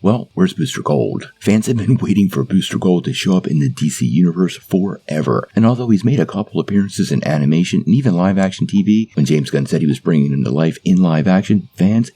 Well, where's Booster Gold? Fans have been waiting for Booster Gold to show up in the DC universe forever, and although he's made a couple appearances in animation and even live-action TV, when James Gunn said he was bringing him to life in live-action, fans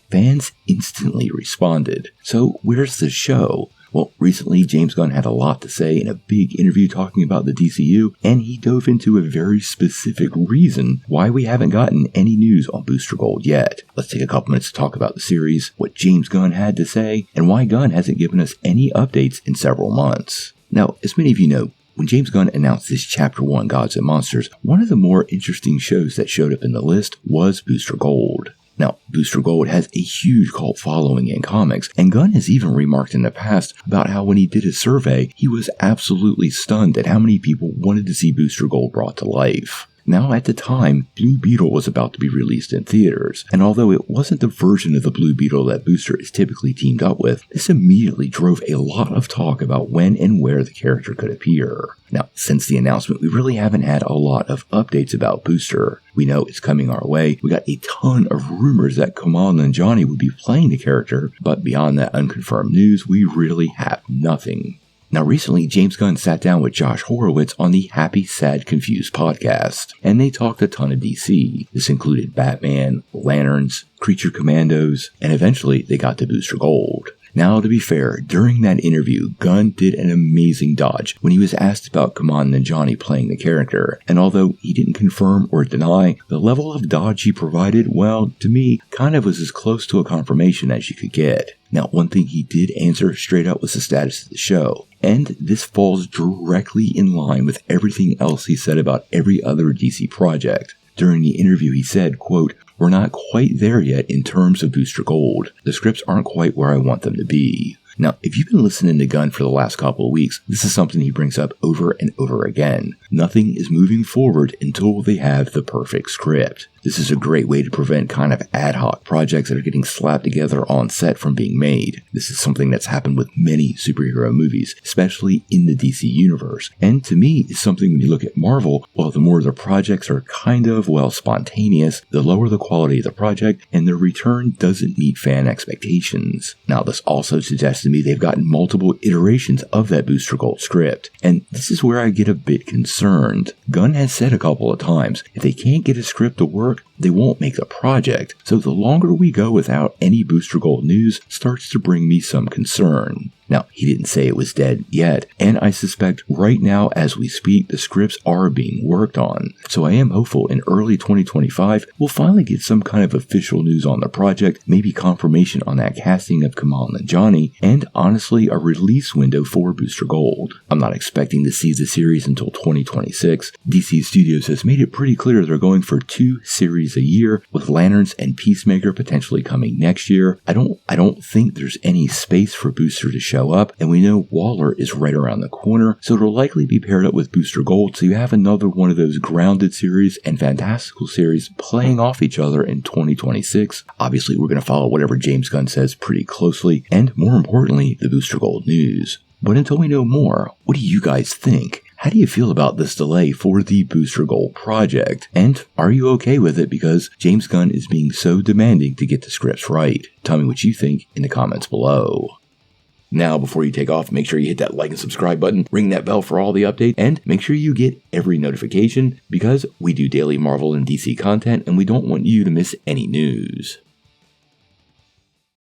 instantly responded. So where's the show? Well, recently, James Gunn had a lot to say in a big interview talking about the DCU, and he dove into a very specific reason why we haven't gotten any news on Booster Gold yet. Let's take a couple minutes to talk about the series, what James Gunn had to say, and why Gunn hasn't given us any updates in several months. Now, as many of you know, when James Gunn announced this Chapter 1 Gods and Monsters, one of the more interesting shows that showed up in the list was Booster Gold. Now, Booster Gold has a huge cult following in comics, and Gunn has even remarked in the past about how when he did his survey, he was absolutely stunned at how many people wanted to see Booster Gold brought to life. Now, at the time, Blue Beetle was about to be released in theaters, and although it wasn't the version of the Blue Beetle that Booster is typically teamed up with, this immediately drove a lot of talk about when and where the character could appear. Now, since the announcement, we really haven't had a lot of updates about Booster. We know it's coming our way. We got a ton of rumors that Kumail Nanjiani would be playing the character, but beyond that unconfirmed news, we really have nothing. Now, recently, James Gunn sat down with Josh Horowitz on the Happy, Sad, Confused podcast, and they talked a ton of DC. This included Batman, Lanterns, Creature Commandos, and eventually they got to Booster Gold. Now, to be fair, during that interview, Gunn did an amazing dodge when he was asked about Kumail Nanjiani playing the character, and although he didn't confirm or deny, the level of dodge he provided, well, to me, kind of was as close to a confirmation as you could get. Now, one thing he did answer straight out was the status of the show, and this falls directly in line with everything else he said about every other DC project. During the interview, he said, quote, "We're not quite there yet in terms of Booster Gold. The scripts aren't quite where I want them to be." Now, if you've been listening to Gunn for the last couple of weeks, this is something he brings up over and over again. Nothing is moving forward until they have the perfect script. This is a great way to prevent kind of ad hoc projects that are getting slapped together on set from being made. This is something that's happened with many superhero movies, especially in the DC universe. And to me, it's something when you look at Marvel, well, the more the projects are kind of, well, spontaneous, the lower the quality of the project, and the return doesn't meet fan expectations. Now, this also suggests to me they've gotten multiple iterations of that Booster Gold script, and this is where I get a bit concerned. Gunn has said a couple of times, if they can't get a script to work, they won't make the project. So the longer we go without any Booster Gold news starts to bring me some concern. Now, he didn't say it was dead yet, and I suspect right now as we speak, the scripts are being worked on. So I am hopeful in early 2025, we'll finally get some kind of official news on the project, maybe confirmation on that casting of Kumail Nanjiani, and honestly, a release window for Booster Gold. I'm not expecting to see the series until 2026. DC Studios has made it pretty clear they're going for 2 series a year, with Lanterns and Peacemaker potentially coming next year. I don't think there's any space for Booster to show up, and we know Waller is right around the corner, so it'll likely be paired up with Booster Gold, so you have another one of those grounded series and fantastical series playing off each other in 2026. Obviously, we're going to follow whatever James Gunn says pretty closely, and more importantly, the Booster Gold news. But until we know more, what do you guys think? How do you feel about this delay for the Booster Gold project? And are you okay with it because James Gunn is being so demanding to get the scripts right? Tell me what you think in the comments below. Now, before you take off, make sure you hit that like and subscribe button, ring that bell for all the updates, and make sure you get every notification because we do daily Marvel and DC content and we don't want you to miss any news.